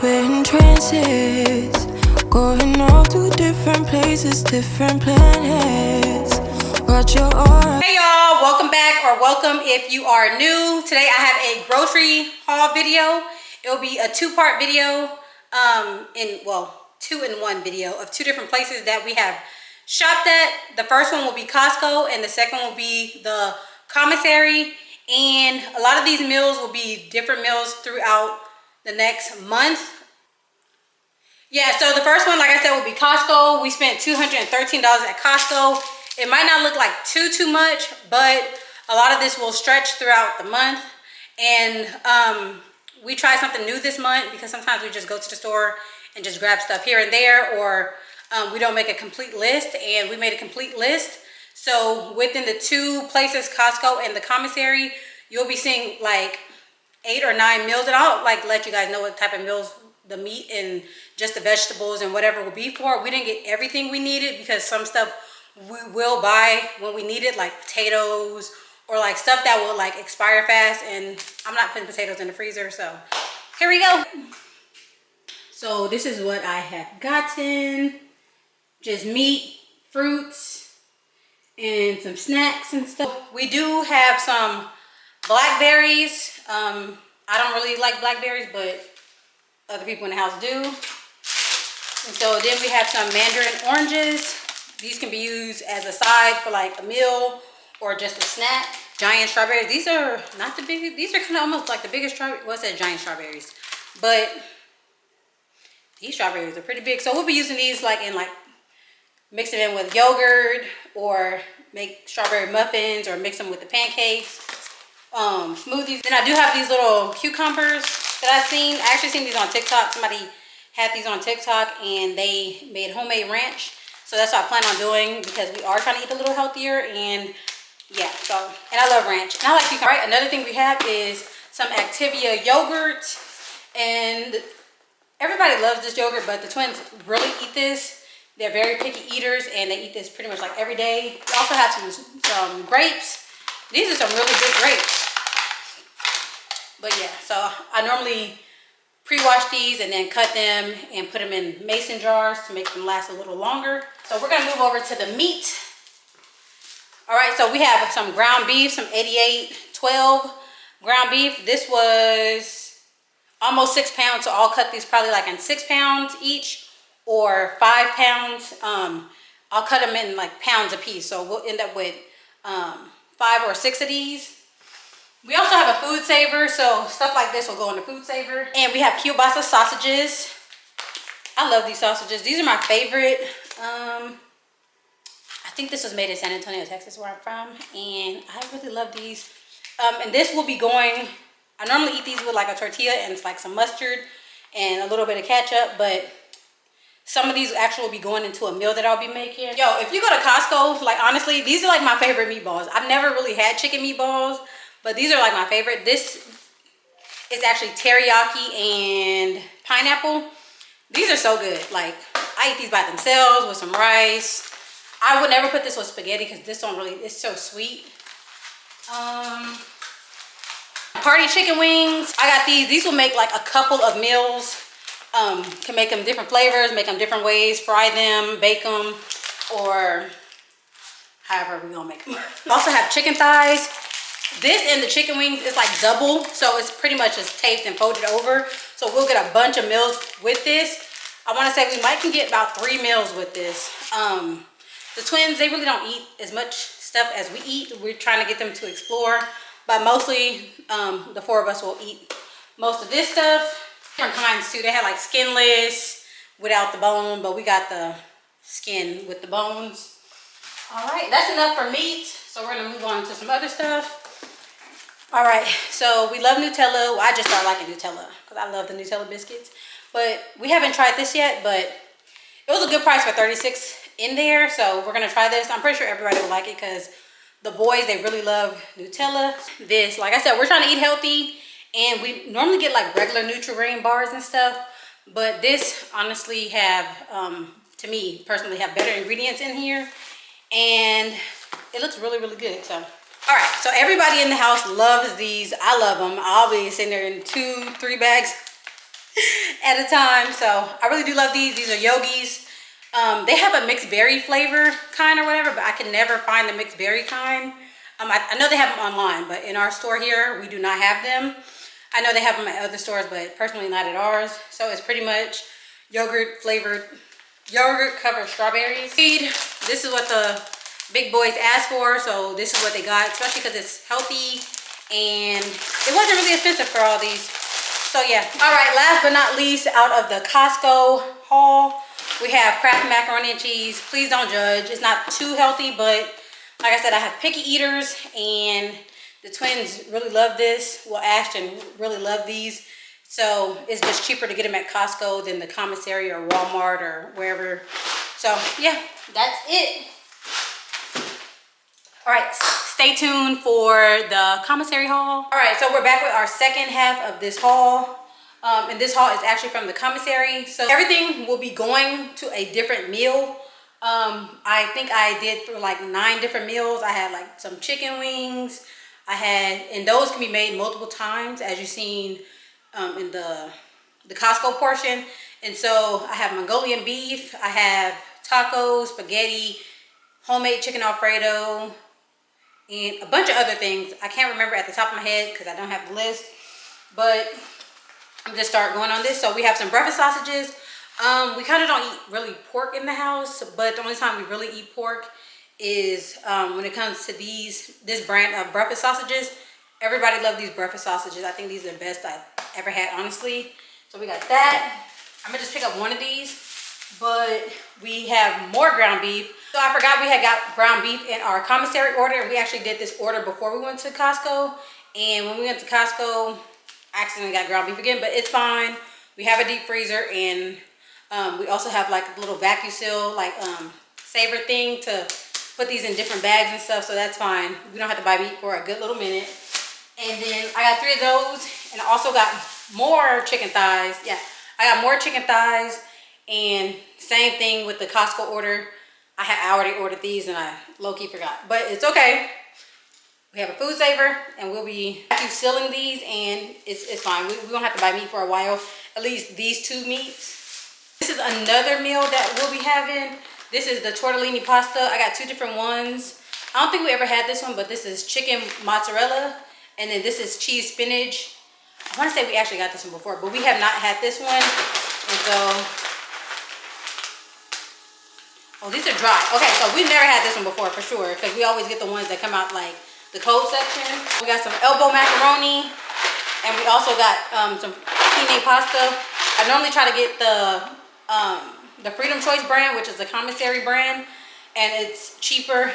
We're in trances, going off to different places, different planets. Watch your aura. Hey y'all, welcome back, or welcome if you are new. Today I have a grocery haul video. It'll be a two-part video, two-in-one video of two different places that we have shopped at. The first one will be Costco, and the second will be the Commissary. And a lot of these meals will be different meals throughout the next month. Yeah, so the first one, like I said, will be Costco. We spent $213 at Costco. It might not look like too much, but a lot of this will stretch throughout the month. And we tried something new this month because sometimes we just go to the store and just grab stuff here and there, or we don't make a complete list, and we made a complete list. So within the two places, Costco and the Commissary, you'll be seeing like 8 or 9 meals, and I'll like let you guys know what type of meals the meat and just the vegetables and whatever will be for. We didn't get everything we needed because some stuff we will buy when we need it, like potatoes or like stuff that will like expire fast, and I'm not putting potatoes in the freezer. So here we go. So this is what I have gotten. Just meat, fruits, and some snacks and stuff. We do have some blackberries. I don't really like blackberries, but other people in the house do. And so then we have some mandarin oranges. These can be used as a side for like a meal or just a snack. Giant strawberries. These are not the biggest. These are kind of almost like the biggest strawberry. Well, it says giant strawberries, but these strawberries are pretty big. So we'll be using these like in like mix it in with yogurt, or make strawberry muffins, or mix them with the pancakes, smoothies. Then I do have these little cucumbers that I've seen. I actually seen these on TikTok. Somebody had these on TikTok and they made homemade ranch. So that's what I plan on doing because we are trying to eat a little healthier. And yeah, so, and I love ranch. And I like cucumber. Right, another thing we have is some Activia yogurt. And everybody loves this yogurt, but the twins really eat this. They're very picky eaters, and they eat this pretty much like every day. We also have some grapes. These are some really good grapes. But yeah, so I normally pre-wash these and then cut them and put them in mason jars to make them last a little longer. So we're gonna move over to the meat. All right, so we have some ground beef, some 8812 ground beef. This was almost 6 pounds, so I'll cut these probably like in 6 pounds each, or 5 pounds. I'll cut them in like pounds a piece, so we'll end up with 5 or 6 of these. We also have a food saver, so stuff like this will go in the food saver. And we have kielbasa sausages. I love these sausages. These are my favorite. I think this was made in San Antonio, Texas, where I'm from, and I really love these. And this will be going, I normally eat these with like a tortilla and like some mustard and a little bit of ketchup, but some of these actually will be going into a meal that I'll be making. Yo, if you go to Costco, like honestly, these are like my favorite meatballs. I've never really had chicken meatballs, but these are like my favorite. This is actually teriyaki and pineapple. These are so good. Like, I eat these by themselves with some rice. I would never put this with spaghetti because this don't really, it's so sweet. Party chicken wings. I got these. These will make like a couple of meals. Can make them different flavors, make them different ways, fry them, bake them, or however we're gonna make them. Also have chicken thighs. This and the chicken wings is like double, so it's pretty much just taped and folded over. So we'll get a bunch of meals with this. I want to say we might can get about 3 meals with this. The twins, they really don't eat as much stuff as we eat. We're trying to get them to explore, but mostly the 4 of us will eat most of this stuff. Different kinds too. They had like skinless without the bone, but we got the skin with the bones. All right, that's enough for meat. So we're gonna move on to some other stuff. All right, so we love Nutella. Well, I just started liking Nutella because I love the Nutella biscuits. But we haven't tried this yet, but it was a good price for $36 in there. So we're gonna try this. I'm pretty sure everybody will like it because the boys, they really love Nutella. This, like I said, we're trying to eat healthy. And we normally get like regular Nutri-Grain bars and stuff. But this honestly have, to me personally, have better ingredients in here. And it looks really, really good. So, all right. So everybody in the house loves these. I love them. I'll be sitting there in 2-3 bags at a time. So I really do love these. These are yogis. They have a mixed berry flavor kind or whatever, but I can never find the mixed berry kind. I know they have them online, but in our store here, we do not have them. I know they have them at other stores, but personally not at ours. So it's pretty much yogurt flavored, yogurt covered strawberries. This is what the big boys asked for, so this is what they got, especially because it's healthy and it wasn't really expensive for all these. So yeah. All right, last but not least, out of the Costco haul, we have Kraft macaroni and cheese. Please don't judge. It's not too healthy, but like I said, I have picky eaters and the twins really love this. Well, Ashton really loved these. So it's just cheaper to get them at Costco than the Commissary or Walmart or wherever. So yeah, that's it. All right, stay tuned for the Commissary haul. All right, so we're back with our second half of this haul. And this haul is actually from the Commissary. So everything will be going to a different meal. I think I did for like 9 different meals. I had like some chicken wings. And those can be made multiple times, as you've seen in the Costco portion. And so I have Mongolian beef. I have tacos, spaghetti, homemade chicken Alfredo, and a bunch of other things. I can't remember at the top of my head because I don't have the list. But I'm just start going on this. So we have some breakfast sausages. We kind of don't eat really pork in the house, but the only time we really eat pork is when it comes to this brand of breakfast sausages. Everybody loves these breakfast sausages. I think these are the best I've ever had, honestly. So we got that. I'm gonna just pick up one of these, but we have more ground beef. So I forgot we had got ground beef in our Commissary order. We actually did this order before we went to Costco, and when we went to Costco, I accidentally got ground beef again, but it's fine. We have a deep freezer, and we also have like a little vacuum seal, like saver thing to put these in different bags and stuff, so that's fine. We don't have to buy meat for a good little minute. And then I got 3 of those, and I also got more chicken thighs. Yeah, I got more chicken thighs, and same thing with the Costco order. I already ordered these, and I low-key forgot, but it's okay. We have a food saver, and we'll be sealing these, and it's fine. We don't have to buy meat for a while, at least these 2 meats. This is another meal that we'll be having. This is the tortellini pasta. I got 2 different ones. I don't think we ever had this one, but this is chicken mozzarella, and then this is cheese spinach. I want to say we actually got this one before, but we have not had this one. And so, oh, these are dry. Okay, so we've never had this one before for sure, because we always get the ones that come out like the cold section. We got some elbow macaroni, and we also got some penne pasta. I normally try to get the Freedom Choice brand, which is the Commissary brand, and it's cheaper.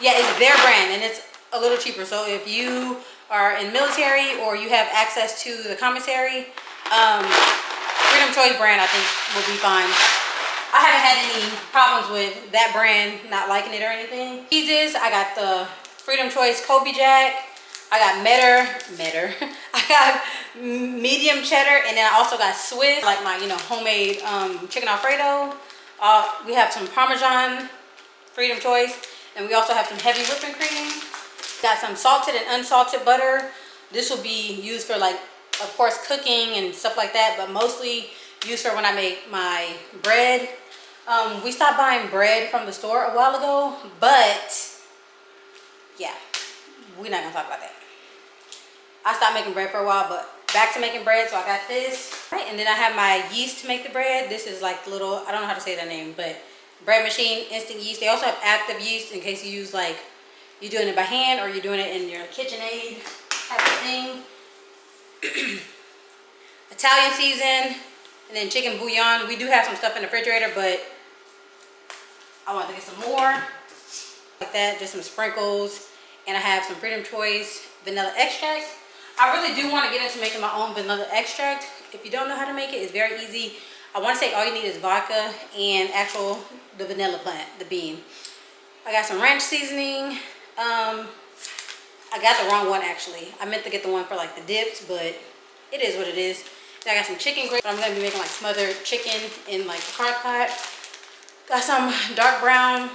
Yeah, it's their brand, and it's a little cheaper. So if you are in military or you have access to the Commissary, Freedom Choice brand I think will be fine. I haven't had any problems with that brand not liking it or anything. Cheeses, I got the Freedom Choice Kobe Jack. I got Metter. I got medium cheddar, and then I also got Swiss, like my homemade chicken Alfredo. We have some Parmesan Freedom Choice, and we also have some heavy whipping cream. Got some salted and unsalted butter. This will be used for, like, of course, cooking and stuff like that, but mostly used for when I make my bread. We stopped buying bread from the store a while ago, but yeah, we're not gonna talk about that. I stopped making bread for a while, but back to making bread, so I got this. Right, and then I have my yeast to make the bread. This is like the little, I don't know how to say that name, but bread machine, instant yeast. They also have active yeast in case you use, like, you're doing it by hand or you're doing it in your KitchenAid type of thing. Italian season, and then chicken bouillon. We do have some stuff in the refrigerator, but I want to get some more. Like that, just some sprinkles. And I have some Freedom Choice vanilla extract. I really do want to get into making my own vanilla extract. If you don't know how to make it, it's very easy. I want to say all you need is vodka and the vanilla plant, the bean. I got some ranch seasoning. I got the wrong one actually. I meant to get the one for like the dips, but it is what it is. Then I got some chicken grits. I'm gonna be making like smothered chicken in like the crock pot. Got some dark brown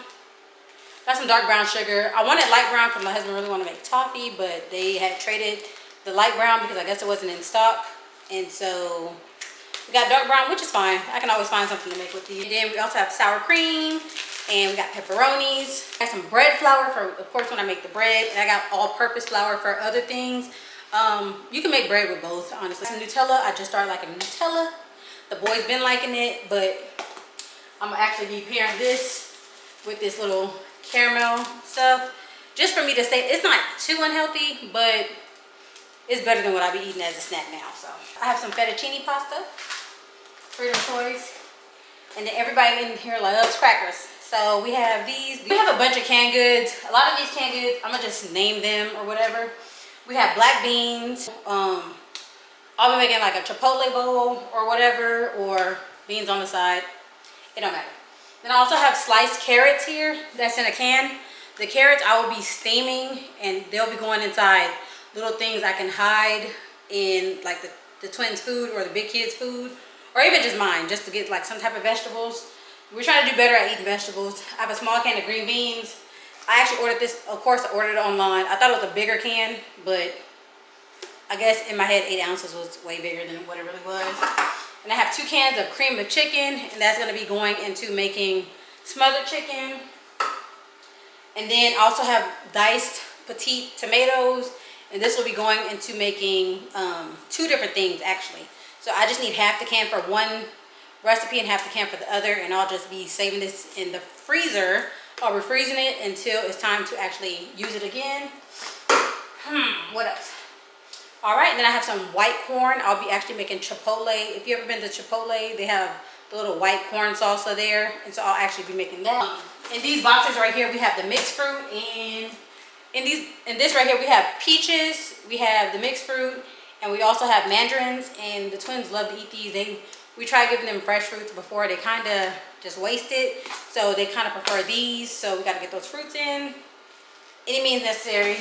sugar. I wanted light brown because my husband really wanted to make toffee, but they had traded the light brown because I guess it wasn't in stock. And so We got dark brown, which is fine. I can always find something to make with these. And then we also have sour cream, and we got pepperonis. I got some bread flour for, of course, when I make the bread, and I got all-purpose flour for other things. You can make bread with both, honestly. Some Nutella. I just started liking Nutella. The boys been liking it, but I'm gonna actually be pairing this with this little caramel stuff, just for me to stay. It's not too unhealthy, but it's better than what I be eating as a snack now. So I have some fettuccine pasta, freedom choice, and then everybody in here loves crackers. So we have these. We have a bunch of canned goods. A lot of these canned goods, I'm gonna just name them or whatever. We have black beans. I'll be making like a chipotle bowl or whatever, or beans on the side. It don't matter. Then I also have sliced carrots here that's in a can. The carrots I will be steaming, and they'll be going inside little things I can hide in, like the twins' food or the big kids' food, or even just mine, just to get like some type of vegetables. We're trying to do better at eating vegetables. I have a small can of green beans. I actually ordered this, of course I ordered it online. I thought it was a bigger can, but I guess in my head 8 ounces was way bigger than what it really was. And I have 2 cans of cream of chicken, and that's gonna be going into making smothered chicken. And then I also have diced petite tomatoes, and this will be going into making 2 different things actually. So I just need half the can for one recipe and half the can for the other, and I'll just be saving this in the freezer. I'll be freezing it until it's time to actually use it again. What else? All right, and then I have some white corn. I'll be actually making chipotle. If you've ever been to Chipotle, they have the little white corn salsa there, and so I'll actually be making that. In these boxes right here, we have the mixed fruit, and in this right here, we have peaches, we have the mixed fruit, and we also have mandarins, and the twins love to eat these. We try giving them fresh fruits before. They kind of just waste it, so they kind of prefer these, so we got to get those fruits in. Any means necessary.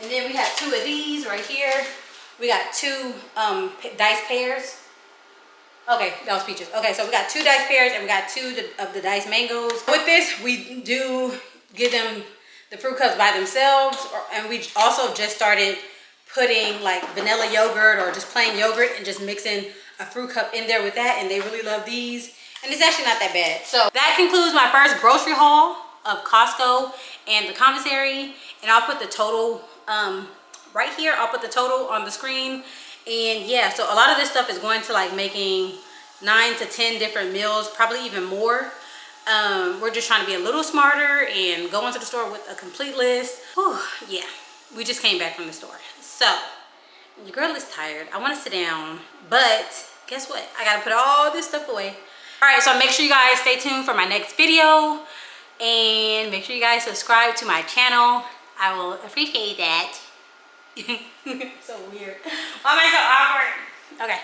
And then we have 2 of these right here. We got 2 diced pears. Okay, that was peaches. Okay, so we got 2 diced pears, and we got 2 of the diced mangoes. With this, we do give them the fruit cups by themselves, and we also just started putting like vanilla yogurt or just plain yogurt and just mixing a fruit cup in there with that, and they really love these, and it's actually not that bad. So that concludes my first grocery haul of Costco and the commissary, and I'll put the total right here. I'll put the total on the screen. And yeah, so a lot of this stuff is going to like making 9 to 10 different meals, probably even more. We're just trying to be a little smarter and go into the store with a complete list. Whew, yeah, we just came back from the store, so your girl is tired. I want to sit down, but guess what? I gotta put all this stuff away. All right, so make sure you guys stay tuned for my next video, and make sure you guys subscribe to my channel. I will appreciate that. So weird. Why am I so awkward? Okay,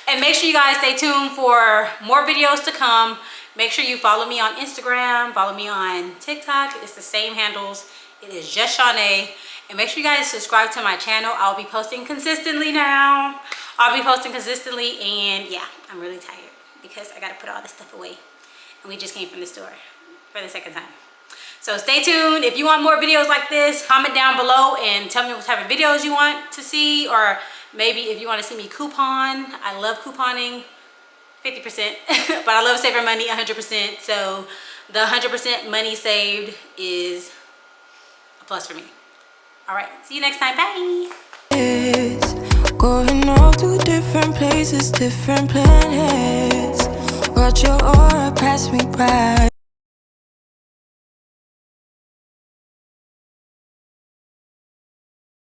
and make sure you guys stay tuned for more videos to come. Make sure you follow me on Instagram, follow me on TikTok. It's the same handles. It is just Shawnee. And make sure you guys subscribe to my channel. I'll be posting consistently now. I'll be posting consistently, and yeah, I'm really tired because I gotta put all this stuff away. And we just came from the store for the second time. So stay tuned. If you want more videos like this, comment down below and tell me what type of videos you want to see, or maybe if you want to see me coupon. I love couponing 50%, but I love saving money 100%. So the 100% money saved is a plus for me. All right, see you next time. Bye. Going all to different places, different planets. Watch your aura pass me by.